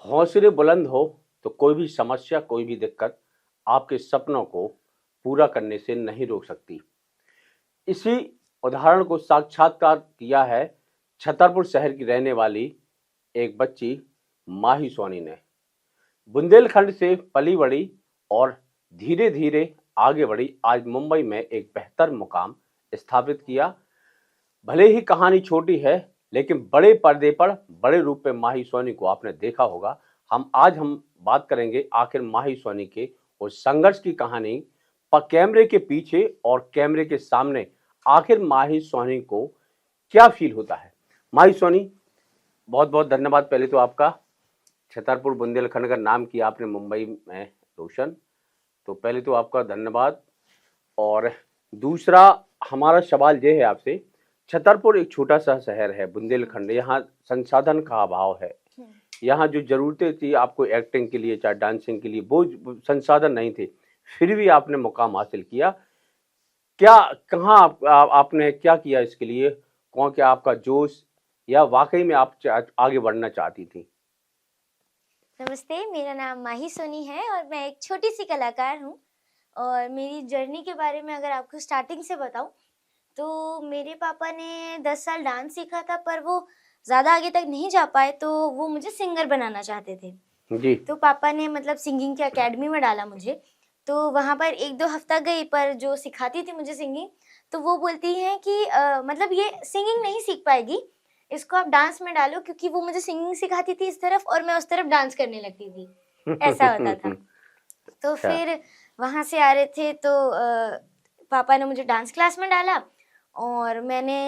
हौसले बुलंद हो तो कोई भी समस्या, कोई भी दिक्कत आपके सपनों को पूरा करने से नहीं रोक सकती। इसी उदाहरण को साक्षात्कार किया है छतरपुर शहर की रहने वाली एक बच्ची माही सोनी ने। बुंदेलखंड से पली बड़ी और धीरे धीरे आगे बढ़ी, आज मुंबई में एक बेहतर मुकाम स्थापित किया। भले ही कहानी छोटी है, लेकिन बड़े पर्दे पर बड़े रूप में माही सोनी को आपने देखा होगा। हम बात करेंगे आखिर माही सोनी के उस संघर्ष की कहानी पर, कैमरे के पीछे और कैमरे के सामने आखिर माही सोनी को क्या फील होता है। माही सोनी, बहुत बहुत धन्यवाद पहले तो आपका। छतरपुर बुंदेलखंड का नाम किया आपने मुंबई में रोशन, तो पहले तो आपका धन्यवाद। और दूसरा हमारा सवाल ये है आपसे, छतरपुर एक छोटा सा शहर है बुंदेलखंड, यहाँ संसाधन का अभाव है। यहाँ जो जरूरतें थी आपको एक्टिंग के लिए, चाहे डांसिंग के लिए, वो संसाधन नहीं थे, फिर भी आपने मुकाम हासिल किया। क्या कहाँ आपने क्या किया इसके लिए? कौन क्या आपका जोश, या वाकई में आप आगे बढ़ना चाहती थी? नमस्ते, मेरा नाम माही सोनी है और मैं एक छोटी सी कलाकार हूँ। और मेरी जर्नी के बारे में अगर आपको स्टार्टिंग से बताऊँ तो मेरे पापा ने 10 साल डांस सीखा था, पर वो ज़्यादा आगे तक नहीं जा पाए, तो वो मुझे सिंगर बनाना चाहते थे जी। तो पापा ने मतलब सिंगिंग की एकेडमी में डाला मुझे। तो वहाँ पर 1-2 हफ्ता गई, पर जो सिखाती थी मुझे सिंगिंग, तो वो बोलती हैं कि मतलब ये सिंगिंग नहीं सीख पाएगी, इसको आप डांस में डालो, क्योंकि वो मुझे सिंगिंग सिखाती थी इस तरफ और मैं उस तरफ डांस करने लगती थी, ऐसा होता था। तो फिर वहाँ से आ रहे थे तो पापा ने मुझे डांस क्लास में डाला और मैंने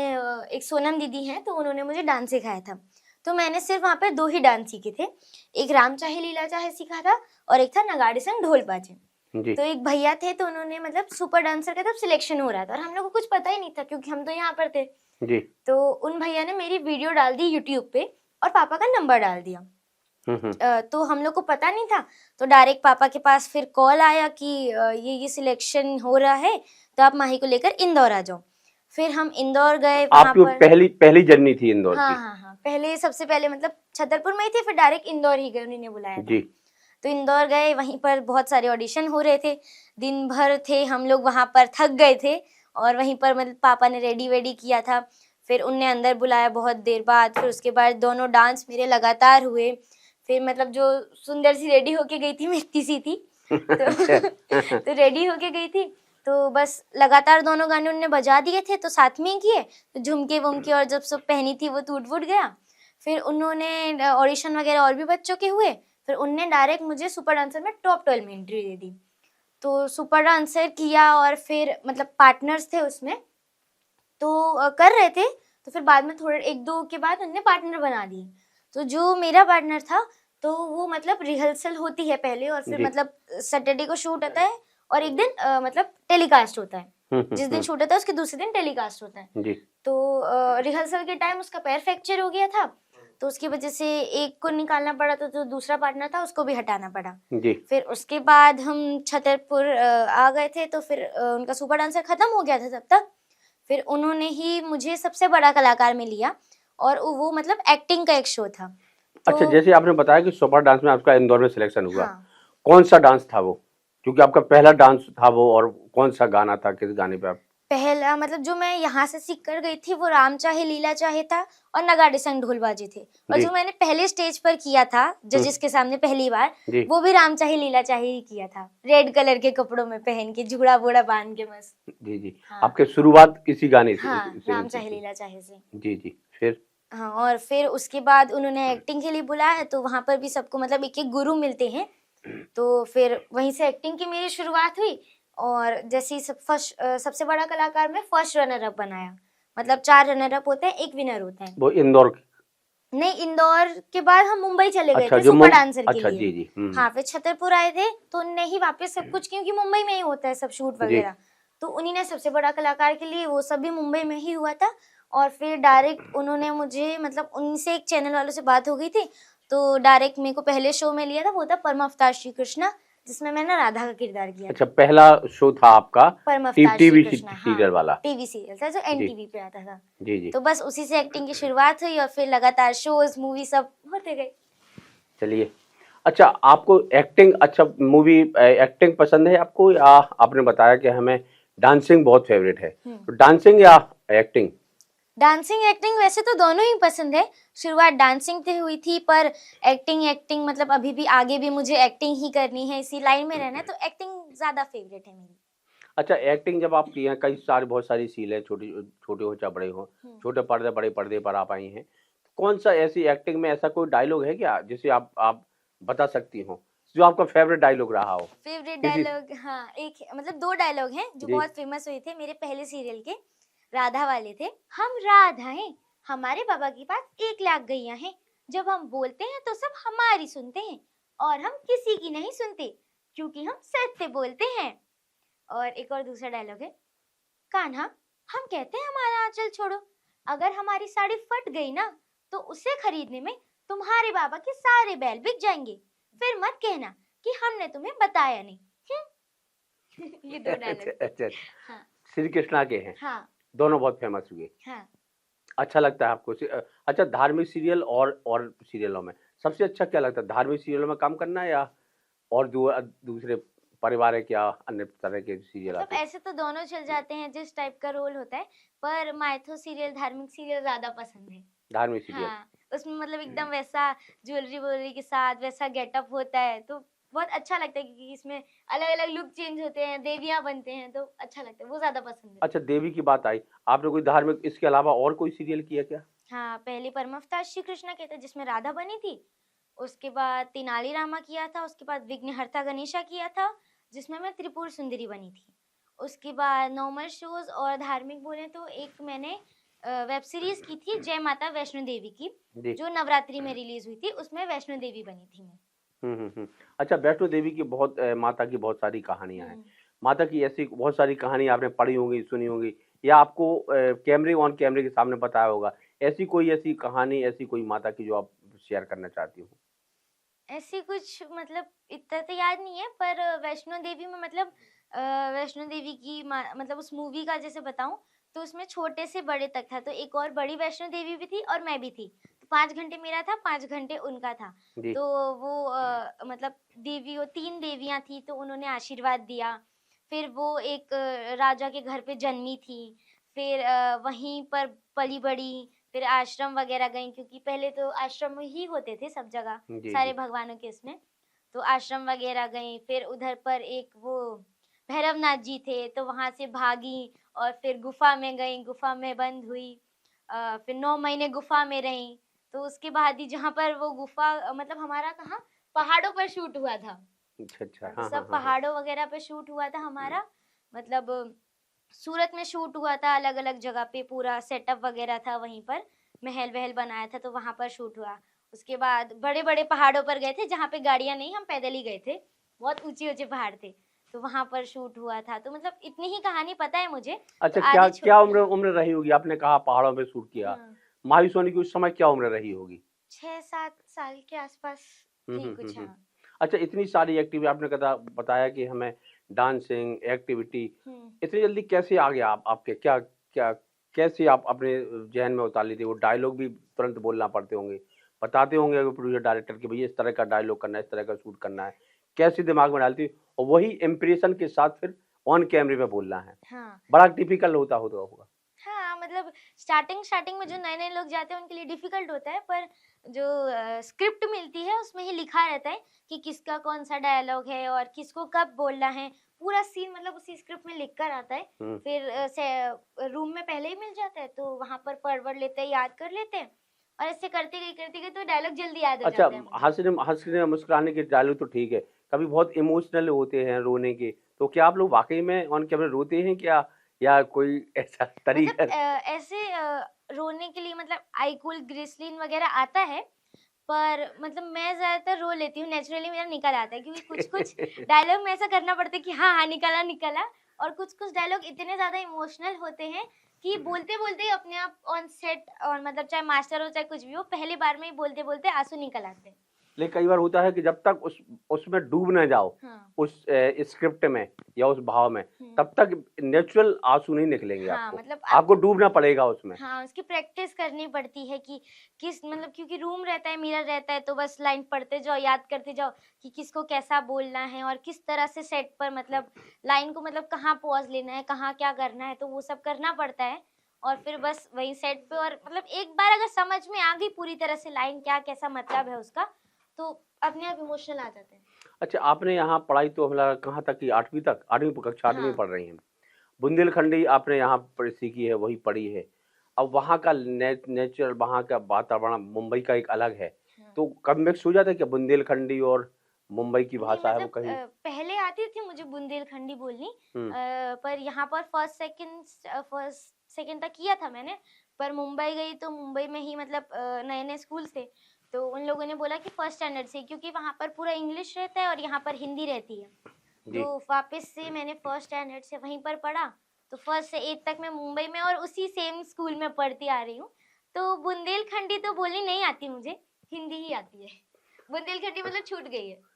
एक सोनम दीदी हैं तो उन्होंने मुझे डांस सिखाया था। तो मैंने सिर्फ वहाँ पे 2 ही डांस सीखे थे, एक राम चाहे लीला चाहे सीखा था और एक था नगाड़े संग ढोल बाजे। तो एक भैया थे तो उन्होंने मतलब सुपर डांसर का तब सिलेक्शन हो रहा था और हम लोग को कुछ पता ही नहीं था क्योंकि हम तो यहाँ पर थे जी। तो उन भैया ने मेरी वीडियो डाल दी यूट्यूब पे और पापा का नंबर डाल दिया। तो हम लोग को पता नहीं था, तो डायरेक्ट पापा के पास फिर कॉल आया कि ये सिलेक्शन हो रहा है तो आप माही को लेकर इंदौर आ जाओ। फिर हम इंदौर गए। आपकी पहली जर्नी थी इंदौर की? हाँ, पहले सबसे पहले मतलब छतरपुर में ही थे, फिर डायरेक्ट इंदौर ही गए, उन्होंने बुलाया था। तो इंदौर गए, वहीं पर बहुत सारे ऑडिशन हो रहे थे, दिन भर थे हम लोग वहाँ पर, थक गए थे और वहीं पर मतलब पापा ने रेडी वेडी किया था। फिर उनने अंदर बुलाया बहुत देर बाद, फिर उसके बाद दोनों डांस मेरे लगातार हुए। फिर मतलब जो सुंदर सी रेडी होके गई थी, मैं इतनी सी थी तो रेडी होके गई थी, तो बस लगातार दोनों गाने उनने बजा दिए थे तो साथ में ही किए, तो झुमके वुमके और जब सब पहनी थी वो टूट फूट गया। फिर उन्होंने ऑडिशन वगैरह और भी बच्चों के हुए, फिर उनने डायरेक्ट मुझे सुपर डांसर में टॉप 12 में एंट्री दे दी। तो सुपर डांसर किया और फिर मतलब पार्टनर्स थे उसमें तो कर रहे थे, तो फिर बाद में थोड़े 1-2 के बाद उन्होंने पार्टनर बना दिए। तो जो मेरा पार्टनर था तो वो मतलब रिहर्सल होती है पहले और फिर मतलब सैटरडे को शूट होता है और एक दिन मतलब टेलीकास्ट होता है। जिस दिन शूट होता है उसके दूसरे दिन टेलीकास्ट होता है। तो रिहर्सल के टाइम उसका पैर फ्रैक्चर हो गया था, तो उसकी वजह से एक को निकालना पड़ा, तो जो दूसरा पार्टनर था उसको भी हटाना पड़ा। फिर उसके बाद हम छतरपुर आ गए थे, तो फिर उनका सुपर डांसर खत्म हो गया था तब तक। फिर उन्होंने ही मुझे सबसे बड़ा कलाकार में लिया और वो मतलब एक्टिंग का एक शो था। तो अच्छा, जैसे आपने बताया कि सुपर डांस में आपका इंदौर में सिलेक्शन हुआ, कौन सा डांस था वो? क्योंकि आपका पहला डांस था वो, और कौन सा गाना था, किस गाने पे आप? पहला मतलब जो मैं यहाँ से सीख कर गई थी वो राम चाहे लीला चाहे था और नगाड़े संग ढोल बाजे थे। और जो मैंने पहले स्टेज पर किया था जजेस के सामने पहली बार, वो भी राम चाहे लीला चाहे ही किया था, रेड कलर के कपड़ों में पहन के, जुड़ा बोड़ा बांध के मस्त। जी। आपके शुरुआत किसी गाने से? राम चाहे लीला चाहे से। जी। फिर हाँ, और फिर उसके बाद उन्होंने एक्टिंग के लिए बुलाया, तो वहाँ पर भी सबको मतलब एक एक गुरु मिलते हैं, तो फिर वहीं से एक्टिंग की मेरी शुरुआत हुई। और जैसे ही सबसे बड़ा कलाकार में फर्स्ट रनर अप बनाया, मतलब 4 रनर अप होते हैं, 1 विनर होता है। वो इंदौर नहीं, इंदौर के बाद हम मुंबई चले गए थे सुपर डांसर के लिए। जी। हाँ, फिर छतरपुर आए थे तो उनने ही वापस सब कुछ, क्योंकि मुंबई में ही होता है सब शूट वगैरह, तो उन्हीं ने सबसे बड़ा कलाकार के लिए वो सब भी मुंबई में ही हुआ था। और फिर डायरेक्ट उन्होंने मुझे मतलब उनसे एक चैनल वालों से बात हो गई थी, तो डायरेक्ट मेरे को पहले शो में लिया था, वो था परम अवतार श्री कृष्णा, जिसमें मैंने राधा का किरदार किया। अच्छा, पहला शो था आपका परम अवतार श्री कृष्णा, सीरियल वाला? टीवी सीरियल था जो एनटीवी पे आता था। जी। तो बस उसी से एक्टिंग की शुरुआत हुई और फिर लगातार शोज मूवी सब होते गए। चलिए, अच्छा, आपको एक्टिंग, अच्छा मूवी एक्टिंग पसंद है आपको, या आपने बताया कि हमें डांसिंग बहुत फेवरेट है, तो डांसिंग या एक्टिंग? डांसिंग एक्टिंग वैसे तो दोनों ही पसंद है। शुरुआत डांसिंग से हुई थी, पर एक्टिंग एक्टिंग मतलब अभी भी आगे भी मुझे एक्टिंग ही करनी है, इसी लाइन में रहना है, तो एक्टिंग ज्यादा फेवरेट है मेरी। अच्छा, एक्टिंग जब आप की हैं, कई सारी बहुत सारी सीलें, छोटी छोटे हो चाहे बड़े हो, छोटे पर्दे बड़े पर्दे पर आप आई हैं, कौन सा ऐसी एक्टिंग में ऐसा कोई डायलॉग है क्या जिसे आप बता सकती हो, जो आपका फेवरेट डायलॉग रहा हो? फेवरेट किसी डायलॉग, हाँ, एक मतलब दो डायलॉग हैं जो जी बहुत फेमस हुए थे मेरे पहले सीरियल के, राधा वाले थे। हम राधा हैं, हमारे बाबा के पास 1 लाख गैया हैं, जब हम बोलते हैं तो सब हमारी सुनते हैं, और हम किसी की नहीं सुनते क्योंकि हम सत्य बोलते हैं। और एक और दूसरा डायलॉग है, कान्हा, हम कहते हैं हमारा आंचल छोड़ो, अगर हमारी साड़ी फट गई ना तो उसे खरीदने में तुम्हारे बाबा के सारे बैल बिक जाएंगे, फिर मत कहना कि हमने तुम्हें बताया नहीं। ये दो डायलॉग अच्छा थे। अच्छा, हाँ श्री कृष्णा के हैं, हाँ दोनों बहुत फेमस हुए। हाँ। अच्छा लगता है आपको अच्छा, धार्मिक सीरियल और सीरियलों में सबसे अच्छा क्या लगता है? धार्मिक सीरियलों में काम करना, या और दूसरे पारिवारिक या अन्य तरह के सीरियल मतलब आते हैं? ऐसे तो दोनों चल जाते हैं जिस टाइप का रोल होता है, पर माइथो सीरियल, धार्मिक सीरियल ज्यादा पसंद है। धार्मिक सीरियल। हाँ, उसमें मतलब एकदम वैसा ज्वेलरी वोलरी के साथ वैसा गेटअप होता है, तो बहुत अच्छा लगता है, क्योंकि इसमें अलग अलग लुक चेंज होते हैं, देवियां बनते हैं, तो अच्छा लगता है, वो ज्यादा पसंद है। अच्छा, देवी की बात आई, आपने कोई धार्मिक इसके अलावा और कोई सीरियल किया क्या? हाँ, पहले परम अवतार श्री कृष्ण के थे जिसमें राधा बनी थी, उसके बाद तेनाली रामा किया था, उसके बाद विघ्नहर्ता गणेशा किया था जिसमें मैं त्रिपुर सुंदरी बनी थी। उसके बाद नॉर्मल शोज और धार्मिक बोले तो एक मैंने वेब सीरीज की थी जय माता वैष्णो देवी की, जी। जो नवरात्रि में रिलीज हुई थी, उसमें वैष्णो देवी बनी थी मैं। अच्छा, वैष्णो देवी की बहुत माता की बहुत सारी कहानियां हैं। हम्म। माता की ऐसी बहुत सारी कहानी आपने पढ़ी होंगी, सुनी होंगी, या आपको कैमरे ऑन कैमरे के सामने बताया होगा। ऐसी कहानी, ऐसी कोई माता की जो आप शेयर करना चाहती हो? ऐसी कुछ मतलब इतना तो याद नहीं है, पर वैष्णो देवी में मतलब वैष्णो देवी की मतलब उस मूवी का जैसे बताऊं, तो उसमें छोटे से बड़े तक था, तो एक और बड़ी वैष्णो देवी भी थी और मैं भी थी, तो 5 घंटे मेरा था, 5 घंटे उनका था। जी। तो वो मतलब देवी, वो 3 देवियां थी, तो उन्होंने आशीर्वाद दिया। फिर वो एक राजा के घर पे जन्मी थी, फिर वहीं पर पली बड़ी, फिर आश्रम वगैरह गई, क्योंकि पहले तो आश्रम ही होते थे सब जगह, जी सारे जी। भगवानों के इसमें, तो आश्रम वगैरह गई। फिर उधर पर एक वो भैरवनाथ जी थे, तो वहां से भागी और फिर गुफा में गई, गुफा में बंद हुई, फिर 9 महीने गुफा में रही। तो उसके बाद ही जहाँ पर वो गुफा मतलब हमारा कहाँ, पहाड़ों पर शूट हुआ था। अच्छा अच्छा, हाँ, तो हाँ हाँ सब हाँ हाँ। पहाड़ों वगैरह पे शूट हुआ था हमारा, मतलब सूरत में शूट हुआ था, अलग अलग जगह पे पूरा सेटअप वगैरह था, वहीं पर महल वहल बनाया था, तो वहां पर शूट हुआ। उसके बाद बड़े बड़े पहाड़ों पर गए थे जहाँ पे गाड़ियां नहीं, हम पैदल ही गए थे, बहुत ऊंचे ऊंचे पहाड़ थे, तो वहां पर शूट हुआ था। तो मतलब इतनी ही कहानी पता है मुझे, अच्छा, तो क्या आधी क्या उम्र हाँ उम्र रही होगी? आपने कहा पहाड़ों पे शूट किया, हाँ, माही सोनी की उस समय क्या उम्र रही होगी? 6-7 साल के आसपास थी कुछ, हम्म। हाँ। अच्छा, इतनी सारी एक्टिविटी आपने कहा, बताया कि हमें डांसिंग एक्टिविटी हम्म। इतनी जल्दी कैसे आ गया? आपके क्या क्या कैसे आप अपने जहन में उतार लेते हो? डायलॉग भी तुरंत बोलना पड़ते होंगे, बताते होंगे प्रोड्यूसर डायरेक्टर कि भैया इस तरह का डायलॉग करना है, इस तरह का शूट करना है, कैसे दिमाग में डालती और वही इम्प्रेशन के साथ फिर ऑन कैमरे पे बोलना है, हाँ बड़ा टिपिकल होता होगा। हाँ, मतलब स्टार्टिंग स्टार्टिंग में जो नए नए लोग जाते हैं उनके लिए डिफिकल्ट होता है, पर जो स्क्रिप्ट मिलती है उसमें ही लिखा रहता है कि किसका कौन सा डायलॉग है और किसको कब बोलना है, पूरा सीन मतलब उसी स्क्रिप्ट में लिख कर आता है। हम्म। फिर रूम में पहले ही मिल जाता है, तो वहां पर पढ़ वढ़ लेते हैं, याद कर लेते हैं, और ऐसे करते गए तो डायलॉग जल्दी याद हो अच्छा, जाता है मुझे। हँसने मुस्कुराने के डायलॉग तो ठीक है, कभी बहुत इमोशनल होते हैं रोने के, तो क्या आप लोग वाक़ई में ऑन कैमरा रोते हैं क्या? या कोई ऐसा मतलब तरीका? ऐसे रोने के लिए मतलब आईकूल ग्लिसरीन वगैरह आता है, पर मतलब मैं ज़्यादातर रो लेती हूँ, नेचुरली मेरा निकल आता है, क्योंकि कुछ-कुछ डायलॉग में ऐसा करना पड़ता है कि हाँ, हाँ, निकला, निकला, और कुछ-कुछ डायलॉग इतने ज़्यादा इमोशनल होते हैं कि बोलते-बोलते ही अपने आप ऑन सेट, और मतलब चाहे मास्टर हो, चाहे कुछ भी हो, पहली बार में ही बोलते-बोलते आँसू निकल आते हैं। लेकिन कई बार होता है कि जब तक उसमें डूब न जाओ, हाँ। उस स्क्रिप्ट में या उस भाव में, हम्म। तब तक नेचुरल आंसू नहीं निकलेंगे हाँ, आपको। मतलब आपको डूबना पड़ेगा उसमें। हाँ, उसकी प्रैक्टिस करनी पड़ती है कि किस मतलब क्योंकि रूम रहता है, मिरर रहता है, तो बस लाइन पढ़ते जाओ, याद करते जाओ कि किसको कैसा बोलना है और किस तरह से सेट पर मतलब लाइन को मतलब कहाँ पॉज लेना है, कहाँ क्या करना है, तो वो सब करना पड़ता है। और फिर बस वही सेट पे और मतलब एक बार अगर समझ में आ गई पूरी तरह से लाइन क्या कैसा मतलब है उसका, तो अपने आप इमोशनल आ जाते हैं। अच्छा, आपने यहाँ पढ़ाई तो हमारा कहाँ तक की, 8वीं तक, 8वीं कक्षा 8वीं हाँ। पढ़ रही हैं। बुंदेलखंडी आपने यहाँ पर सीखी है, वही पढ़ी है। अब वहाँ का नेचर, वहाँ का वातावरण मुंबई का एक अलग है, हाँ। तो कभी मिक्स हो जाता है कि बुंदेलखंडी और मुंबई की नहीं भाषा है वो मतलब कहीं? पहले आती थी मुझे बुंदेलखंडी बोलनी, हम्म। पर यहाँ पर फर्स्ट सेकंड तक किया था मैंने। पर मुंबई गई तो मुंबई में ही मतलब नए नए स्कूल थे, तो उन लोगों ने बोला कि फर्स्ट स्टैंडर्ड से, क्योंकि वहाँ पर पूरा इंग्लिश रहता है और यहाँ पर हिंदी रहती है, जी। तो वापस से मैंने फर्स्ट स्टैंडर्ड से वहीं पर पढ़ा। तो फर्स्ट से 8 तक मैं मुंबई में और उसी सेम स्कूल में पढ़ती आ रही हूँ। तो बुंदेलखंडी तो बोलनी नहीं आती मुझे, हिंदी ही आती है। बुंदेलखंडी मतलब छूट गई है।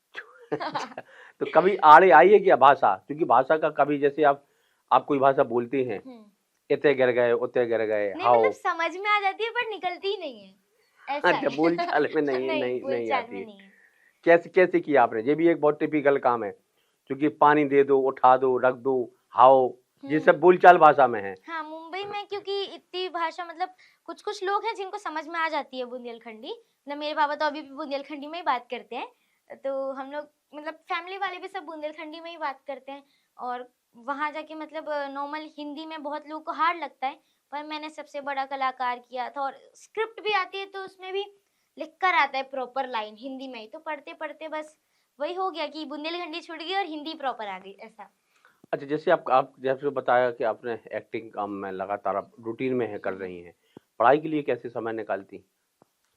अच्छा, तो कभी आड़े आई है क्या भाषा? क्योंकि भाषा का कभी, जैसे आप कोई भाषा बोलते हैं, हम्म। इते गिर गए, उते गिर गए, नहीं हाओ। मतलब समझ में आ जाती है पर निकलती ही नहीं है, ऐसा अच्छा, है। बोलचाल में नहीं नहीं, नहीं नहीं बोलचाल आती में है। नहीं है। कैसे कैसे किया आपने? ये भी एक बहुत टिपिकल काम है, क्योंकि पानी दे दो, उठा दो, रख दो, हाओ, ये सब बोलचाल भाषा में है। हाँ, मुंबई में क्योंकि इतनी भाषा मतलब कुछ-कुछ लोग हैं जिनको समझ में आ जाती है बुंदेलखंडी। मतलब मेरे पापा तो अभी भी बुंदेलखंडी में ही बात करते हैं। तो हम लोग मतलब फैमिली वाले भी सब बुंदेलखंडी में ही बात करते हैं और वहाँ जाके मतलब नॉर्मल हिंदी में बहुत लोगों को हार्ड लगता है, पर मैंने सबसे बड़ा कलाकार किया था और स्क्रिप्ट भी आती है तो उसमें भी लिख कर आता है प्रॉपर लाइन हिंदी में ही। तो पढ़ते-पढ़ते बस वही हो गया कि बुंदेलखंडी छूट गई और हिंदी प्रॉपर आ गई, ऐसा। अच्छा, जैसे आप जैसे बताया कि आपने एक्टिंग काम में लगातार आप रूटीन में है, कर रही हैं, पढ़ाई के लिए कैसे समय निकालती?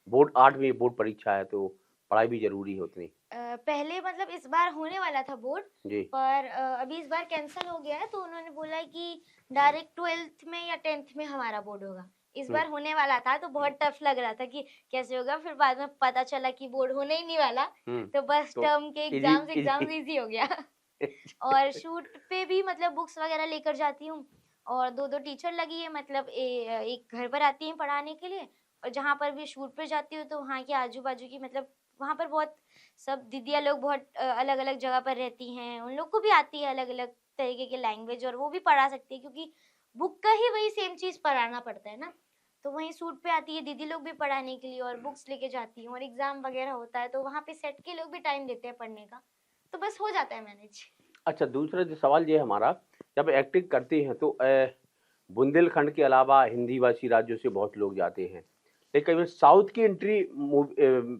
बोर्ड 8वीं बोर्ड परीक्षा है, तो पढ़ाई भी जरूरी है उतनी। पहले मतलब इस बार होने वाला था बोर्ड, जी। पर अभी इस बार कैंसिल हो गया है, तो उन्होंने बोला है कि डायरेक्ट 12th में या 10th में हमारा बोर्ड होगा। इस बार होने वाला था तो बहुत टफ लग रहा था कि कैसे होगा, फिर बाद में पता चला कि बोर्ड होने ही नहीं वाला, तो बस तो टर्म के इजी एग्जाम्स इजी हो गया। और शूट पे भी मतलब बुक्स वगैरह लेकर जाती हूँ और 2-2 टीचर लगी है, मतलब एक घर पर आती हैं पढ़ाने के लिए और जहाँ पर भी शूट पे जाती हूँ तो वहाँ के आजू-बाजू की मतलब वहाँ पर बहुत सब दीदियाँ लोग बहुत अलग-अलग जगह पर रहती हैं, उन लोग को भी आती है अलग-अलग तरीके की लैंग्वेज और वो भी पढ़ा सकती है, क्योंकि बुक का ही वही सेम चीज़ पढ़ाना पड़ता है ना। तो वहीं शूट पे आती है दीदी लोग भी पढ़ाने के लिए और बुक्स लेके जाती हूँ और एग्ज़ाम वगैरह होता है तो वहाँ पे सेट के लोग भी टाइम देते हैं पढ़ने का। तो बस हो जाता है मैनेज। अच्छा, दूसरा जो सवाल ये है हमारा, जब एक्टिंग करती हैं तो बुंदेलखंड के अलावा हिंदी भाषी राज्यों से बहुत लोग जाते हैं, लेकिन कई बार साउथ की एंट्री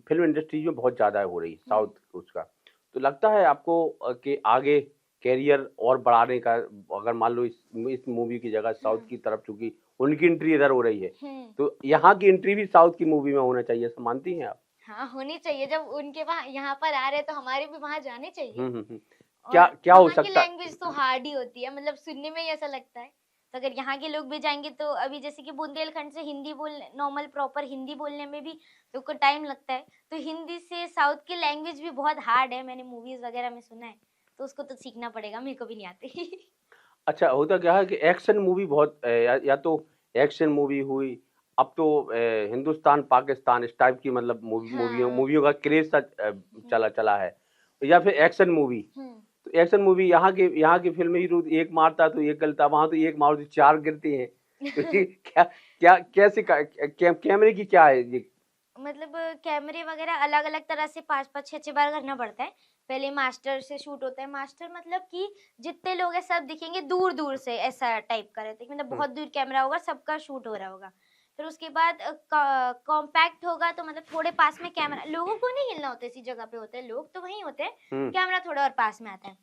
फिल्म इंडस्ट्री में बहुत ज़्यादा हो रही है, साउथ उसका, तो लगता है आपको कि आगे कैरियर और बढ़ाने का, अगर मान लो इस मूवी की जगह साउथ की तरफ, चूंकि उनकी एंट्री इधर हो रही है, तो यहाँ की एंट्री भी साउथ की मूवी में होना चाहिए, ऐसा मानती हैं आप? हाँ, होनी चाहिए। जब उनके वहाँ यहाँ पर आ रहे हैं तो हमारे भी वहाँ जाने चाहिए। हम्म। क्या और क्या हो वहाँ की सकता? लैंग्वेज तो हार्ड ही होती है, मतलब सुनने में ही ऐसा लगता है। तो अगर यहाँ के लोग भी जाएँगे तो अभी जैसे कि बुंदेलखंड से हिंदी बोलने नॉर्मल प्रॉपर हिंदी बोलने में भी लोग को टाइम लगता है। तो हिंदी से साउथ की लैंग्वेज भी बहुत हार्ड है, मैंने मूवीज़ वगैरह में सुना है। तो उसको तो सीखना पड़ेगा, मेरे को भी नहीं आती। अच्छा, होता क्या है कि एक्शन मूवी बहुत या तो एक्शन मूवी हुई, अब तो हिंदुस्तान पाकिस्तान इस टाइप की, मतलब मूवियों हाँ। मूवियों का क्रेज सा चला चला है, या फिर एक्शन मूवी। हुँ। तो एक्शन मूवी, यहाँ की फिल्म हीरो एक मारता तो एक गलता, वहां तो एक मारो तो 4 गिरते हैं। तो ये क्या क्या कैसे कैमरे की क्या है ये? मतलब कैमरे वगैरह अलग-अलग तरह से 5-5 6-6 बार करना पड़ता है। पहले मास्टर से शूट होता है। मास्टर मतलब कि जितने लोग हैं सब दिखेंगे दूर-दूर से, ऐसा टाइप का रहता है कि मतलब बहुत दूर कैमरा होगा, सबका शूट हो रहा होगा। फिर उसके बाद कॉम्पैक्ट होगा तो मतलब थोड़े पास में कैमरा, लोगों को नहीं हिलना होता, इसी जगह पे होते हैं, लोग तो वहीं होते हैं, कैमरा थोड़ा और पास में आता है।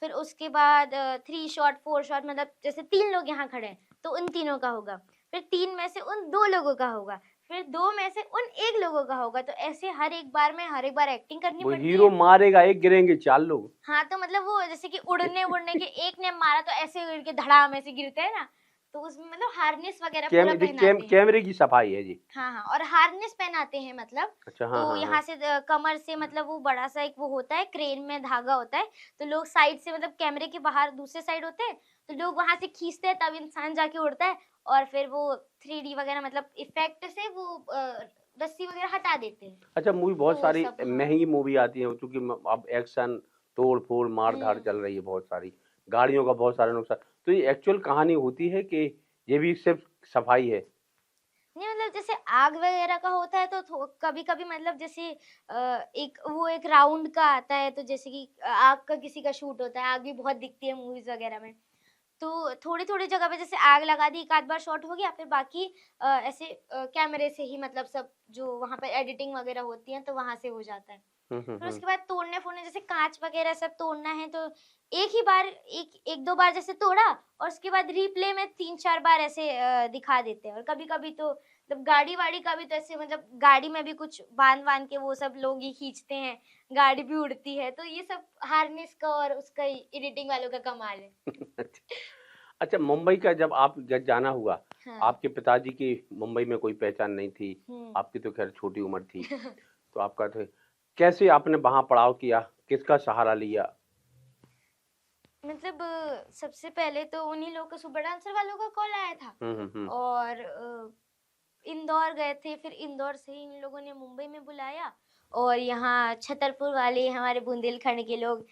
फिर उसके बाद 3 शॉट 4 शॉट, मतलब जैसे 3 लोग यहाँ खड़े हैं, तो उन तीनों का होगा। फिर 3 में से उन 2 लोगों का होगा। फिर 2 में से उन 1 लोगों का होगा, तो ऐसे हर एक बार एक्टिंग करनी वो पड़ती हीरो है। मारेगा, एक गिरेंगे 4 लोग। हाँ, तो मतलब वो जैसे कि उड़ने-उड़ने के एक ने मारा तो ऐसे उड़ के धड़ाम ऐसे गिरते हैं ना, तो उसमें मतलब हार्नेस वगैरह पूरा पहनाते हैं। कैमरे की सफाई है जी। हाँ हाँ, और हार्नेस पहनाते हैं मतलब। अच्छा, हाँ तो हाँ यहाँ हाँ। से कमर से मतलब वो बड़ा सा एक वो होता है, क्रेन में धागा होता है, तो लोग साइड से मतलब कैमरे के बाहर दूसरे साइड होते हैं, तो लोग वहां से खींचते हैं तब इंसान जाके उड़ता है, और फिर वो 3D वगैरह मतलब इफेक्ट से वो रस्सी वगैरह हटा देते हैं। अच्छा, मूवी बहुत तो वो सारी सब, हाँ। महंगी मूवी आती है क्योंकि अब एक्शन, तोड़ फोड़, मार धाड़ चल रही है, बहुत सारी गाड़ियों का बहुत सारा नुकसान। तो ये एक्चुअल कहानी होती है कि ये भी सिर्फ सफाई है? नहीं मतलब जैसे आग वगैरह का होता है तो कभी कभी मतलब जैसे एक राउंड का आता है, तो जैसे कि आग का किसी का शूट होता है, आग भी बहुत दिखती है मूवीज वगैरह में, तो थोड़ी थोड़ी जगह पे जैसे आग लगा दी, एक आध बार शॉट हो गया, फिर बाकी ऐसे कैमरे से ही मतलब सब जो वहां पर एडिटिंग वगैरह होती है तो वहां से हो जाता है। फिर हम्म। उसके बाद तोड़ने फोड़ने जैसे कांच वगैरह सब तोड़ना है तो एक ही बार, एक दो बार जैसे तोड़ा, और उसके बाद रिप्ले में 3-4 बार ऐसे दिखा देते हैं। और कभी कभी तो मतलब गाड़ी वाड़ी का भी तो ऐसे मतलब गाड़ी में भी कुछ बांध बांध के वो सब लोग ही खींचते हैं, गाड़ी भी उड़ती है, तो ये सब हार्नेस का और उसका एडिटिंग वालों का कमाल है। अच्छा। अच्छा, मुंबई का जब आप जाना हुआ, हाँ। आपके पिताजी की मुंबई में कोई पहचान नहीं थी, हम्म। आपकी तो खैर छोटी उम्र थी, तो आपका तो कैसे आपने वहां पड़ाव किया, किसका सहारा लिया? मतलब सबसे पहले तो उन्हीं लोगों का, सुपर डांसर वालों का कॉल आया था, हम्म। और इंदौर गए थे, फिर इंदौर से इन लोगों ने मुंबई में बुलाया, और यहाँ छतरपुर वाले हमारे बुंदेलखंड के लोग,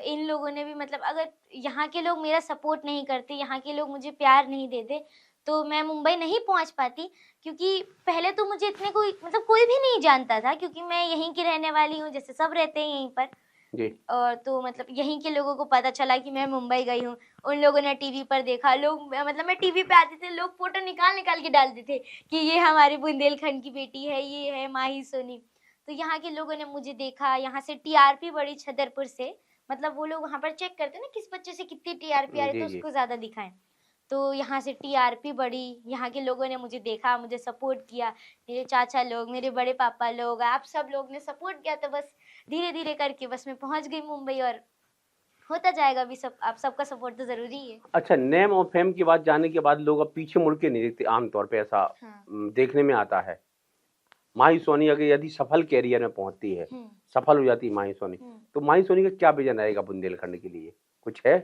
इन लोगों ने भी मतलब अगर यहाँ के लोग मेरा सपोर्ट नहीं करते, यहाँ के लोग मुझे प्यार नहीं देते, तो मैं मुंबई नहीं पहुंच पाती। क्योंकि पहले तो मुझे इतने कोई मतलब कोई भी नहीं जानता था, क्योंकि मैं यहीं की रहने वाली हूँ, जैसे सब रहते हैं यहीं पर। जी। और तो मतलब यहीं के लोगों को पता चला कि मैं मुंबई गई हूँ, उन लोगों ने टीवी पर देखा, लोग मतलब मैं टीवी पे आती थी, लोग फोटो निकाल निकाल के डालते थे कि ये हमारी बुंदेलखंड की बेटी है, ये है माही सोनी। तो यहाँ के लोगों ने मुझे देखा, यहाँ से टीआरपी बढ़ी छतरपुर से, मतलब वो लोग वहां पर चेक करते हैं ना किस बच्चे से कितनी टीआरपी आ रही है, जी तो जी। उसको ज्यादा दिखाएं। तो यहाँ से टीआरपी बढ़ी, यहाँ के लोगों ने मुझे देखा, मुझे सपोर्ट किया, मेरे चाचा लोग, मेरे बड़े पापा लोग, आप सब लोग ने सपोर्ट किया, तो बस धीरे धीरे करके बस मैं पहुंच गई मुंबई, और होता जाएगा अभी सब, आप सबका सपोर्ट तो जरूरी है। अच्छा, नेम और फेम की बात जाने के बाद लोग अब पीछे मुड़ के नहीं देखते, आमतौर पे ऐसा हाँ। देखने में आता है। माही सोनी अगर यदि सफल कैरियर में पहुंचती है, सफल हो जाती है माही सोनी, तो माही सोनी का क्या विजन रहेगा बुंदेलखंड के लिए, कुछ है?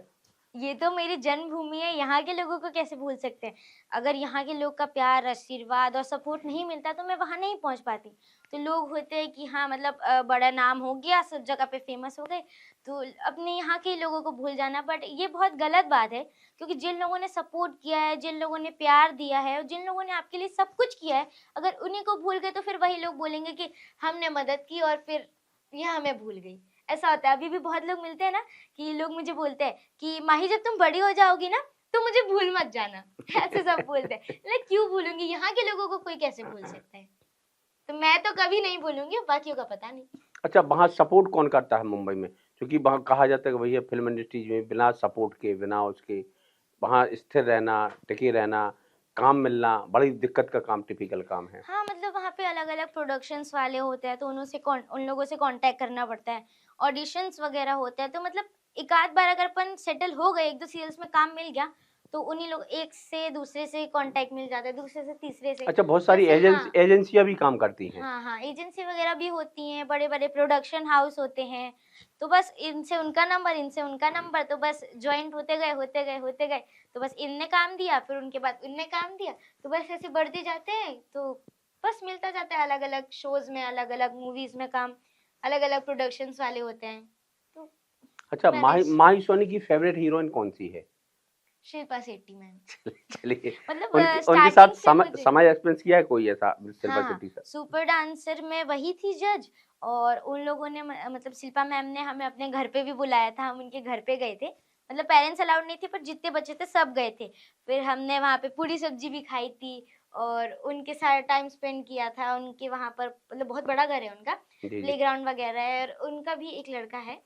ये तो मेरी जन्मभूमि है, यहाँ के लोगों को कैसे भूल सकते हैं। अगर यहाँ के लोग का प्यार, आशीर्वाद और सपोर्ट नहीं मिलता तो मैं वहां नहीं पहुंच पाती। तो लोग होते हैं कि हाँ मतलब बड़ा नाम हो गया, सब जगह पे फेमस हो गए, तो अपने यहाँ के लोगों को भूल जाना, बट ये बहुत गलत बात है। क्योंकि जिन लोगों ने सपोर्ट किया है, जिन लोगों ने प्यार दिया है, और जिन लोगों ने आपके लिए सब कुछ किया है, अगर उन्हीं को भूल गए तो फिर वही लोग बोलेंगे कि हमने मदद की और फिर ये हमें भूल गई। ऐसा होता है, अभी भी बहुत लोग मिलते हैं ना कि लोग मुझे बोलते हैं कि माही जब तुम बड़ी हो जाओगी ना तो मुझे भूल मत जाना। ऐसे सब बोलते हैं, लाइक क्यों भूलूंगी, यहाँ के लोगों को कोई कैसे भूल सकता है, तो मैं तो कभी नहीं भूलूंगी, बाकियों का पता नहीं। अच्छा, वहाँ सपोर्ट कौन करता है मुंबई में? क्योंकि वहाँ कहा जाता है कि भैया फिल्म इंडस्ट्री में बिना सपोर्ट के, बिना उसके वहाँ स्थिर रहना, टिके रहना, काम मिलना बड़ी दिक्कत का काम, टिपिकल काम है। हाँ मतलब वहाँ पे अलग अलग प्रोडक्शंस वाले होते हैं, तो उन लोगों से कांटेक्ट करना पड़ता है, ऑडिशंस वगैरह होते हैं, तो मतलब एक आध बार अगर अपन सेटल हो गए, एक दो सीरियल्स में काम मिल गया, तो उन्हीं लोग एक से दूसरे से कांटेक्ट मिल जाता है, दूसरे से तीसरे से। अच्छा, बहुत सारी जैसे हाँ एजेंसियां भी काम करती हैं। हाँ हाँ, एजेंसी वगैरह भी होती हैं, बड़े बड़े प्रोडक्शन हाउस होते हैं, तो बस इनसे उनका नंबर, इनसे उनका नंबर, तो बस ज्वाइंट होते गए होते गए होते गए, तो बस इनने काम दिया, फिर उनके बाद उनने काम दिया, तो बस ऐसे बढ़ते जाते हैं, तो बस मिलता जाता है, अलग अलग शोज में, अलग अलग मूवीज में काम, अलग अलग प्रोडक्शंस वाले होते हैं, तो अच्छा, मैनेज। माही सोनी की फेवरेट हीरोइन कौन सी है? शिल्पा शेट्टी मैम। चलिए, मतलब उनके उनके साथ स्टार्टिंग से मुझे, समय एक्सपीरियंस किया है कोई ऐसा शिल्पा हाँ, शेट्टी सर? सुपर डांसर में वही थी जज, और उन लोगों ने मतलब शिल्पा मैम ने हमें अपने घर पे भी बुलाया था, हम उनके घर पे गए थे, मतलब पेरेंट्स अलाउड नहीं थे पर जितने बच्चे थे सब गए थे। फिर हमने वहाँ पे पूरी सब्जी भी खाई थी, और उनके साथ टाइम स्पेंड किया था, उनके वहाँ पर मतलब बहुत बड़ा घर है उनका, जी जी। प्लेग्राउंड वगैरह है, और उनका भी एक लड़का है,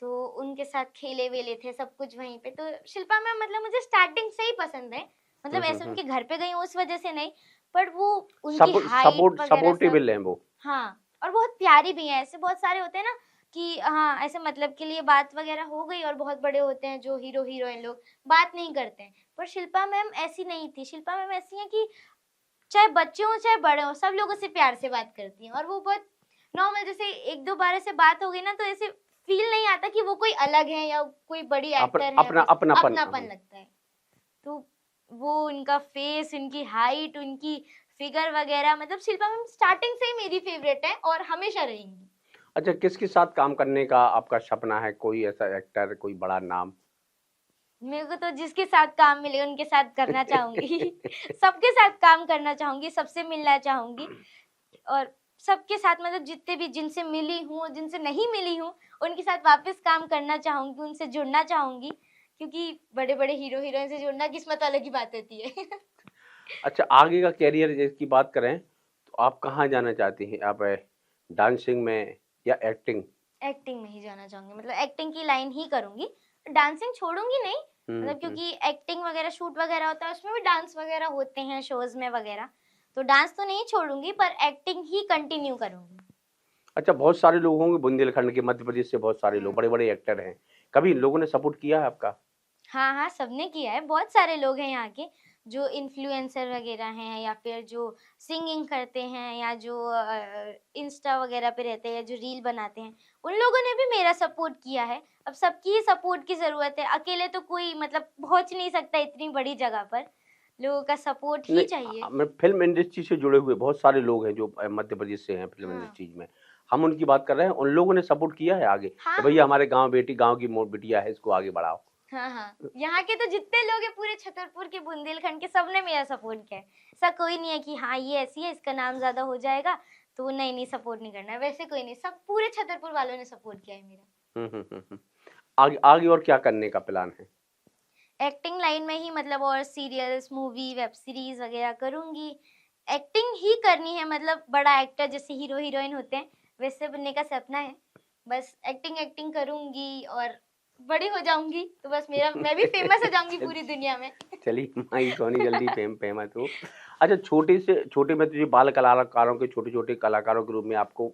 तो उनके साथ खेले वेले थे सब कुछ वहीं पे। तो शिल्पा मैम मतलब मुझे स्टार्टिंग से ही पसंद है, मतलब ऐसे हम्म। उनके घर पे गई हूँ उस वजह से नहीं, पर वो उनकी हाइट वगैरह सब, सपोर्टेबल है वो। हाँ, और बहुत प्यारी भी हैं। ऐसे बहुत सारे होते हैं ना कि हाँ ऐसे मतलब के लिए बात वगैरह हो गई, और बहुत बड़े होते हैं जो हीरो हीरोइन लोग बात नहीं करते हैं, पर शिल्पा मैम ऐसी नहीं थी। शिल्पा मैम ऐसी हैं कि चाहे बच्चे हों चाहे बड़े हों, सब लोगों से प्यार से बात करती हैं, और वो बहुत नॉर्मल, जैसे एक दो बार ऐसे बात हो गई ना तो ऐसे फील नहीं आता कि वो कोई अलग है या कोई बड़ी एक्टर है, अपना बस अपनापन। अपनापन लगता है। तो वो उनका फेस, उनकी हाइट, उनकी फिगर वगैरह, मतलब शिल्पा मैम स्टार्टिंग से ही मेरी फेवरेट है और हमेशा रहेंगी। अच्छा, किसके साथ काम करने का आपका सपना है? कोई ऐसा एक्टर, कोई बड़ा नाम? मेरे को तो जिसके साथ काम मिले उनके साथ करना चाहूंगी। सबके साथ काम करना चाहूंगी, सबसे मिलना चाहूंगी, और सबके साथ मतलब जितने भी जिनसे मिली हूँ, जिनसे नहीं मिली हूँ, उनके साथ वापस काम करना चाहूंगी, उनसे जुड़ना चाहूंगी, क्योंकि बड़े बड़े हीरो हीरोइन से जुड़ना किस्मत वाले की बात होती है। अच्छा, आगे का करियर की बात करें तो आप कहाँ जाना चाहती हैं? आप डांसिंग में या एक्टिंग? एक्टिंग में ही जाना चाहूंगी, मतलब एक्टिंग की लाइन ही करूंगी, डांसिंग छोड़ूंगी नहीं, मतलब हम्म। क्योंकि एक्टिंग वगैरह शूट वगैरह होता है, उसमें भी डांस वगैरह होते हैं शोज में वगैरह, तो डांस तो नहीं छोड़ूंगी पर एक्टिंग ही कंटिन्यू करूंगी। अच्छा, बहुत सारे लोग होंगे बुंदेलखंड के, मध्य प्रदेश से बहुत सारे लोग हम्म। बड़े बड़े एक्टर हैं, कभी इन लोगों ने सपोर्ट किया है आपका? हाँ हाँ, सबने किया है, बहुत सारे लोग हैं यहाँ के जो इन्फ्लुएंसर वगैरह हैं, या फिर जो सिंगिंग करते हैं, या जो इंस्टा वगैरह पे रहते हैं, जो रील बनाते हैं, उन लोगों ने भी मेरा सपोर्ट किया है। अब सबकी ही सपोर्ट की ज़रूरत है, अकेले तो कोई मतलब पहुँच नहीं सकता इतनी बड़ी जगह पर, लोगों का सपोर्ट ही नहीं, चाहिए। मैं फिल्म इंडस्ट्री से जुड़े हुए बहुत सारे लोग हैं जो मध्य प्रदेश से हैं फिल्म हाँ इंडस्ट्रीज में, हम उनकी बात कर रहे हैं। उन लोगों ने सपोर्ट किया है आगे हाँ कि भैया हाँ हमारे गांव बेटी, गांव की बिटिया है, इसको आगे बढ़ाओ? हाँ हाँ, यहाँ के तो जितने लोग हैं पूरे छतरपुर के, बुंदेलखंड के, सबने मेरा सपोर्ट किया है। ऐसा कोई नहीं है कि हाँ ये ऐसी है, इसका नाम ज्यादा हो जाएगा तो नहीं नहीं सपोर्ट नहीं करना है, वैसे कोई नहीं, सब पूरे छतरपुर वालों ने सपोर्ट किया है मेरा। हम्म। आगे आगे और क्या करने का प्लान है? एक्टिंग लाइन में ही, मतलब और सीरियल्स, मूवी, वेब सीरीज वगैरह करूंगी, एक्टिंग ही करनी है, मतलब बड़ा एक्टर जैसे हीरो हीरोइन होते हैं वैसे बनने का सपना है। बस एक्टिंग एक्टिंग करूंगी और बड़ी हो जाऊंगी तो बस मेरा, मैं भी फेमस हो जाऊंगी पूरी दुनिया में। चलिए, माही सोनी जल्दी फेमस हो। अच्छा, छोटे से छोटे में तो ये बाल कलाकारों के, छोटे छोटे कलाकारों के रूप में आपको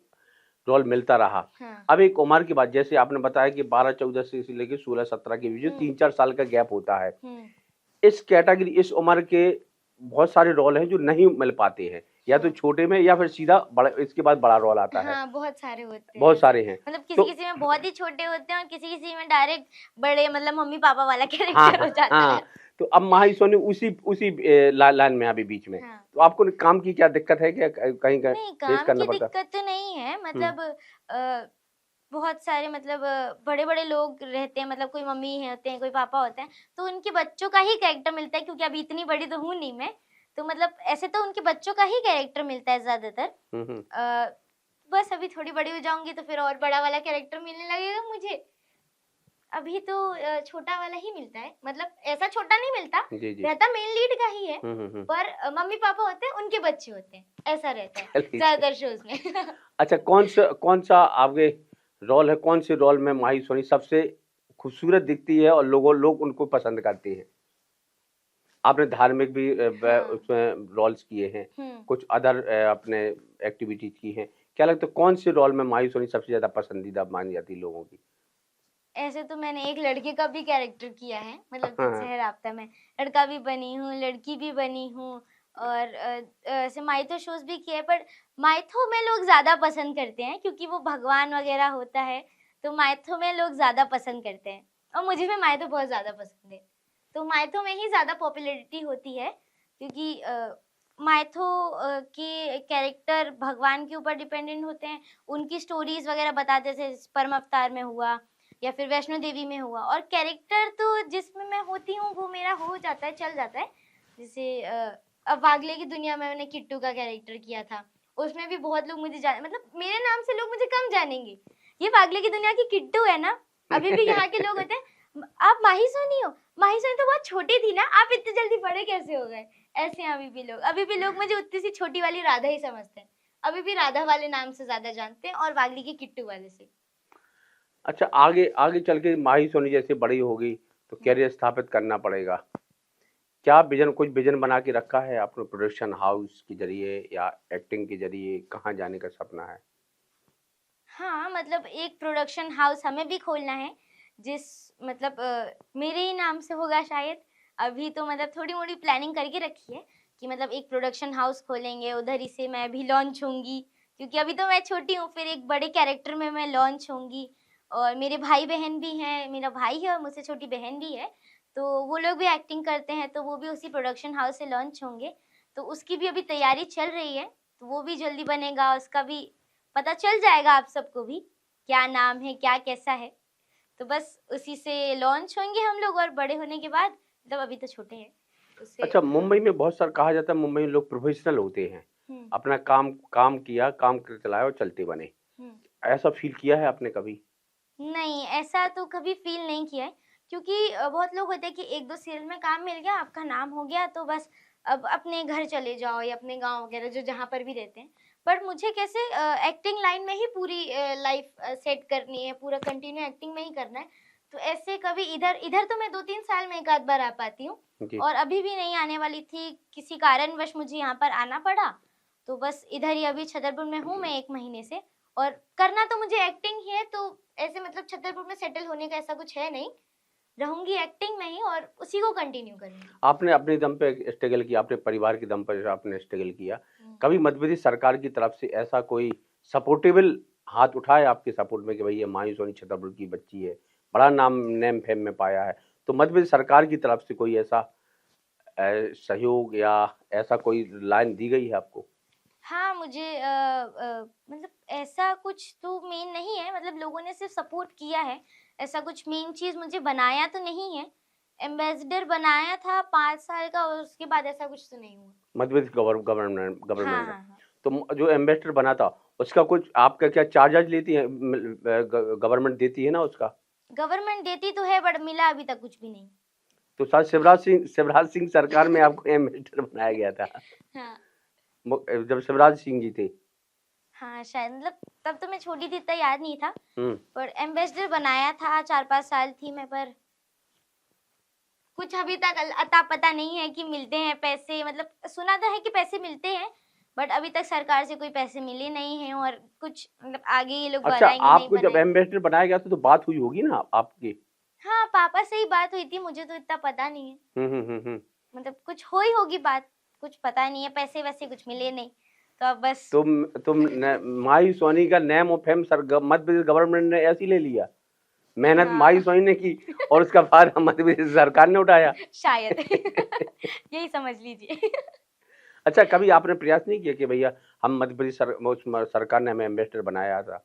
रोल मिलता रहा। हाँ। अब एक उम्र की बात, जैसे आपने बताया कि 12-14 से लेके 16-17 के बीच में 3-4 साल का गैप होता है, हम्म। इस कैटेगरी, इस उम्र के बहुत सारे रोल हैं जो नहीं मिल पाते हैं, या तो हाँ छोटे में या फिर सीधा बड़ा, इसके बाद बड़ा रोल आता है। हाँ, बहुत सारे होते हैं बहुत ऐसे, सारे हैं। मतलब तो किसी किसी में बहुत ही छोटे होते हैं और किसी किसी में डायरेक्ट बड़े, मतलब मम्मी पापा वाला हाँ कैरेक्टर हो हाँ जाता है। हाँ, तो अब माही सोनी उसी उसी लाइन में अभी बीच में, हाँ, तो आपको काम की क्या दिक्कत है कि कहीं का नहीं फेस काम करना की पड़ता? दिक्कत तो नहीं है, हम्म। मतलब बहुत सारे, मतलब बड़े बड़े लोग रहते हैं, मतलब कोई मम्मी है होते हैं, कोई पापा होते हैं, तो उनके बच्चों का ही कैरेक्टर मिलता है, क्योंकि अभी इतनी बड़ी तो हूँ नहीं मैं, तो मतलब ऐसे तो उनके बच्चों का ही कैरेक्टर मिलता है ज्यादातर। हम्म। बस अभी थोड़ी बड़ी हो जाऊंगी तो फिर और बड़ा वाला कैरेक्टर मिलने लगेगा मुझे, अभी तो छोटा वाला ही मिलता है, मतलब ऐसा छोटा नहीं मिलता, जी जी। रहता मेन लीड का ही है, हम्म। पर मम्मी पापा होते हैं, उनके बच्चे होते हैं, ऐसा रहता है चलिए। ज्यादातर शोज में। अच्छा, कौन सा आपके रोल है, कौन से रोल में माही सोनी सबसे खूबसूरत दिखती है और लोग उनको पसंद करते हैं? आपने धार्मिक भी हाँ। उसमें रोल्स किए हैं, हम्म। कुछ अदर अपने एक्टिविटीज की हैं, क्या लगता है कौन से रोल में माही सोनी सबसे ज्यादा पसंदीदा मानी जाती है लोगों की? ऐसे तो मैंने एक लड़के का भी कैरेक्टर किया है, मतलब तुझसे हाँ। है राब्ता में, लड़का भी बनी हूँ, लड़की भी बनी हूँ, और ऐसे माइथो शोज भी किए, पर माइथो में लोग ज्यादा पसंद करते हैं क्योंकि वो भगवान वगैरह होता है, तो माइथो में लोग ज्यादा पसंद करते हैं, और मुझे भी माइथो बहुत ज्यादा पसंद है, तो माइथो में ही ज्यादा पॉपुलैरिटी होती है, क्योंकि माइथो के कैरेक्टर भगवान के ऊपर डिपेंडेंट होते हैं, उनकी स्टोरीज वगैरह बताते हैं, जैसे परम अवतार में हुआ या फिर वैष्णो देवी में हुआ, और कैरेक्टर तो जिसमें मैं होती हूँ वो मेरा हो जाता है, चल जाता है, जैसे अब वागले की दुनिया में मैंने किट्टू का कैरेक्टर किया था, उसमें भी बहुत लोग मुझे जान, मतलब मेरे नाम से लोग मुझे कम जानेंगे, ये वागले की दुनिया की किट्टू है ना, अभी भी यहाँ के लोग होते हैं, आप माही सोनी हो, माही सोनी तो बहुत छोटी थी ना, आप इतने जल्दी बड़े कैसे हो गए, ऐसे हैं अभी भी लोग मुझे उतनी सी छोटी वाली राधा ही समझते हैं, अभी भी राधा वाले नाम से ज्यादा जानते हैं और वागली की किट्टू वाले से। अच्छा, आगे आगे चल के माही सोनी जैसे बड़ी होगी तो कैरियर स्थापित करना पड़ेगा, क्या विजन, कुछ विजन बना के रखा है आपने प्रोडक्शन हाउस के जरिए या एक्टिंग के जरिए, कहाँ जाने का सपना है? हाँ, मतलब एक प्रोडक्शन हाउस हमें भी खोलना है, जिस मतलब मेरे ही नाम से होगा शायद। अभी तो मतलब थोड़ी-मोड़ी प्लानिंग करके रखी है कि मतलब एक प्रोडक्शन हाउस खोलेंगे, उधर ही से मैं भी लॉन्च होंगी। क्योंकि अभी तो मैं छोटी हूँ, फिर एक बड़े कैरेक्टर में मैं लॉन्च होंगी। और मेरे भाई-बहन भी हैं, मेरा भाई है और मुझसे छोटी बहन भी है, तो वो लोग भी एक्टिंग करते हैं, तो वो भी उसी प्रोडक्शन हाउस से लॉन्च होंगे। तो उसकी भी अभी तैयारी चल रही है, तो वो भी जल्दी बनेगा, उसका भी पता चल जाएगा आप सबको भी, क्या नाम है, क्या कैसा है। तो बस उसी से लॉन्च होंगे हम लोग, और बड़े होने के बाद मतलब अभी तो छोटे हैं उससे। अच्छा, मुंबई में बहुत सारा कहा जाता है, मुंबई में लोग प्रोफेशनल होते हैं, हम्म अपना काम काम किया, काम कर चलाया और चलते बने। हम्म ऐसा फील किया है आपने कभी? नहीं, ऐसा तो कभी फ़ील नहीं किया है, क्योंकि बहुत लोग होते हैं कि 1-2 सीरियल में काम मिल गया, आपका नाम हो गया, तो बस अब अपने घर चले जाओ या अपने गाँव वगैरह जो जहाँ पर भी रहते हैं। बट मुझे कैसे एक्टिंग लाइन में ही पूरी लाइफ़ सेट करनी है, पूरा कंटिन्यू एक्टिंग में ही करना है। तो ऐसे कभी इधर इधर तो मैं 2-3 साल में 1 आध बार आ पाती हूँ, जी। और अभी भी नहीं आने वाली थी, किसी कारणवश मुझे यहाँ पर आना पड़ा। तो बस इधर ही अभी छतरपुर में हूँ मैं 1 महीने से, और करना तो मुझे एक्टिंग ही है, तो ऐसे मतलब छतरपुर में सेटल होने का ऐसा कुछ है नहीं। रहूँगी एक्टिंग में ही और उसी को कंटिन्यू करूँगी। आपने अपने दम पे स्ट्रगल किया, अपने परिवार के दम पर आपने स्ट्रगल किया। कभी मध्य प्रदेश सरकार की तरफ से ऐसा कोई सपोर्टेबल हाथ उठाया आपके सपोर्ट में कि भई ये माही सोनी छतरपुर की बच्ची है, बड़ा नाम नेम फेम में पाया है, तो मध्य प्रदेश सरकार की तरफ से कोई ऐसा सहयोग या ऐसा कोई लाइन दी गई है आपको? हाँ, मुझे मतलब ऐसा कुछ तो मेन नहीं है, मतलब लोगों ने सिर्फ़ सपोर्ट किया है। ऐसा कुछ मेन चीज़ मुझे बनाया तो नहीं है। एम्बेसडर बनाया था 5 साल का, और उसके बाद ऐसा कुछ तो नहीं हुआ। मध्य प्रदेश गवर्नमेंट हाँ, गवर्नमेंट ने। हाँ, हाँ। तो जो एम्बेसडर बना था, उसका कुछ आपका क्या चार्ज लेती है? गवर्नमेंट देती है ना उसका? गवर्नमेंट देती तो है, बट मिला अभी तक कुछ भी नहीं। तो शायद शिवराज सिंह सरकार में आपको एम्बेसडर बनाया गया था। हाँ। जब शिवराज सिंह जी थे। हाँ, शायद मतलब तब तो मैं छोटी थी, इतना याद नहीं था। हम्म। पर एम्बेसडर बनाया था, 4-5 साल थी मैं, पर कुछ अभी तक अता पता नहीं है कि मिलते हैं पैसे, मतलब सुना तो है कि पैसे मिलते हैं, बट अभी तक सरकार से कोई पैसे मिले नहीं हैं, और कुछ मतलब आगे ये लोग अच्छा, बनाएंगे नहीं आपको जब बनाएंगे। एम्बेसडर बनाया गया था तो बात हुई होगी ना आपकी? हाँ, पापा से ही बात हुई थी, मुझे तो इतना पता नहीं है। हम्म। मतलब कुछ हुई होगी बात, कुछ पता नहीं है, पैसे वैसे कुछ मिले नहीं, तो अब बस। माही सोनी का नेम और फेम मध्य प्रदेश गवर्नमेंट ने ऐसे ही ले लिया? मेहनत हाँ। माही सोनी ने की और उसका फायदा मध्य प्रदेश सरकार ने उठाया? शायद यही समझ लीजिए। अच्छा, कभी आपने प्रयास नहीं किया कि भैया हम मध्य प्रदेश सरकार ने हमें एम्बेसडर बनाया था,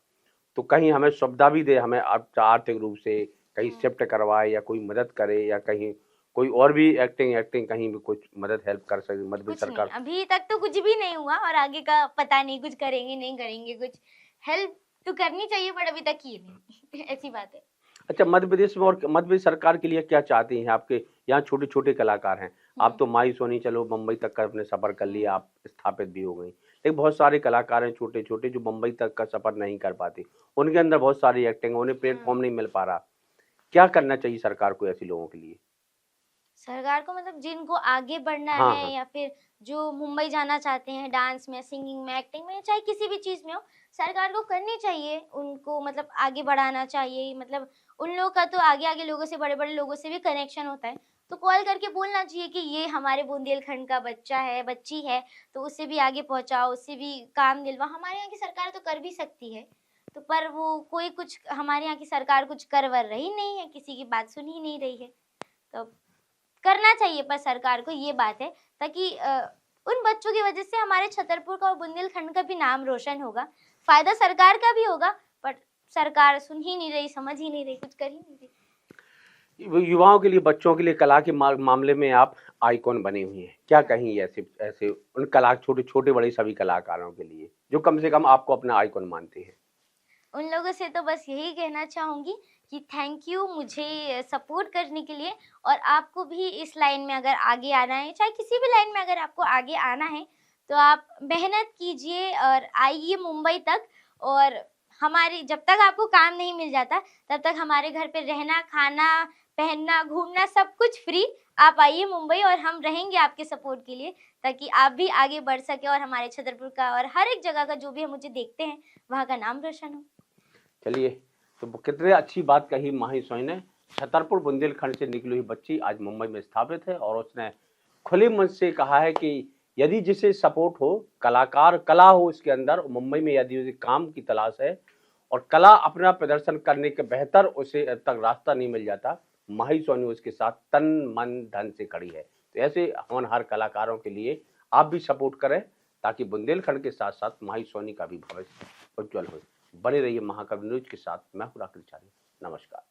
तो कहीं हमें सुविधा भी दे, हमें आर्थिक रूप से कहीं शिफ्ट करवाए या कोई मदद करे, या कहीं कोई और भी एक्टिंग एक्टिंग कहीं भी कुछ मदद हेल्प कर सके मध्य प्रदेश कुछ नहीं, सरकार? अभी तक तो कुछ भी नहीं हुआ, और आगे का पता नहीं, कुछ करेंगे नहीं करेंगे, कुछ हेल्प तो करनी चाहिए, बट अभी तक की नहीं। ऐसी बात है। अच्छा, मध्य प्रदेश में और मध्य प्रदेश सरकार के लिए क्या चाहती हैं? आपके यहाँ छोटे छोटे कलाकार हैं, आप तो माही सोनी चलो मुंबई तक का अपने सफर कर लिया, आप स्थापित भी हो गई, लेकिन बहुत सारे कलाकार हैं छोटे छोटे जो मुंबई तक का सफर नहीं कर पाते, उनके अंदर बहुत सारी एक्टिंग, उन्हें प्लेटफॉर्म नहीं मिल पा रहा। क्या करना चाहिए सरकार को ऐसे लोगों के लिए? सरकार को मतलब जिनको आगे बढ़ना हाँ है, हाँ। या फिर जो मुंबई जाना चाहते हैं डांस में, सिंगिंग में, एक्टिंग में, चाहे किसी भी चीज़ में हो, सरकार को करनी चाहिए, उनको मतलब आगे बढ़ाना चाहिए। मतलब उन लोगों का तो आगे-आगे लोगों से, बड़े-बड़े लोगों से भी कनेक्शन होता है, तो कॉल करके बोलना चाहिए कि ये हमारे बुंदेलखंड का बच्चा है, बच्ची है, तो उसे भी आगे पहुँचाओ, उससे भी काम दिलवाओ। हमारे यहाँ की सरकार तो कर भी सकती है, तो पर वो कोई कुछ, हमारे यहाँ की सरकार कुछ कर-वर रही नहीं है, किसी की बात सुन ही नहीं रही है। तो करना चाहिए पर सरकार को, ये बात है, ताकि उन बच्चों की वजह से हमारे छतरपुर का और बुंदेलखंड का भी नाम रोशन होगा। फायदा सरकार का भी होगा, बट सरकार सुन ही नहीं रही, समझ ही नहीं रही, कुछ कर ही नहीं रही। युवाओं के लिए, बच्चों के लिए कला के मामले में आप आइकॉन बने हुए हैं, क्या कहेंगे ऐसे ऐसे उन कला छोटे छोटे बड़े सभी कलाकारों के लिए जो कम से कम आपको अपना आइकॉन मानते हैं? उन लोगों से तो बस यही कहना चाहूँगी कि थैंक यू मुझे सपोर्ट करने के लिए, और आपको भी इस लाइन में अगर आगे आना है, चाहे किसी भी लाइन में अगर आपको आगे आना है, तो आप मेहनत कीजिए और आइए मुंबई तक। और हमारी जब तक आपको काम नहीं मिल जाता, तब तक हमारे घर पे रहना, खाना, पहनना, घूमना सब कुछ फ्री। आप आइए मुंबई, और हम रहेंगे आपके सपोर्ट के लिए, ताकि आप भी आगे बढ़ सके, और हमारे छतरपुर का और हर एक जगह का जो भी हम मुझे देखते हैं, वहाँ का नाम रोशन हो। चलिए, तो कितने अच्छी बात कही माही सोनी ने। छतरपुर बुंदेलखंड से निकली हुई बच्ची आज मुंबई में स्थापित है और उसने खुले मन से कहा है कि यदि जिसे सपोर्ट हो, कलाकार कला हो उसके अंदर, मुंबई में यदि उसे काम की तलाश है और कला अपना प्रदर्शन करने के बेहतर उसे तक रास्ता नहीं मिल जाता, माही सोनी उसके साथ तन मन धन से खड़ी है। तो ऐसे होनहार कलाकारों के लिए आप भी सपोर्ट करें ताकि बुंदेलखंड के साथ साथ माही सोनी का भी भविष्य उज्जवल हो। बने रहिए महाकवि न्यूज के साथ। मैं हूं राकेश आचार्य। नमस्कार।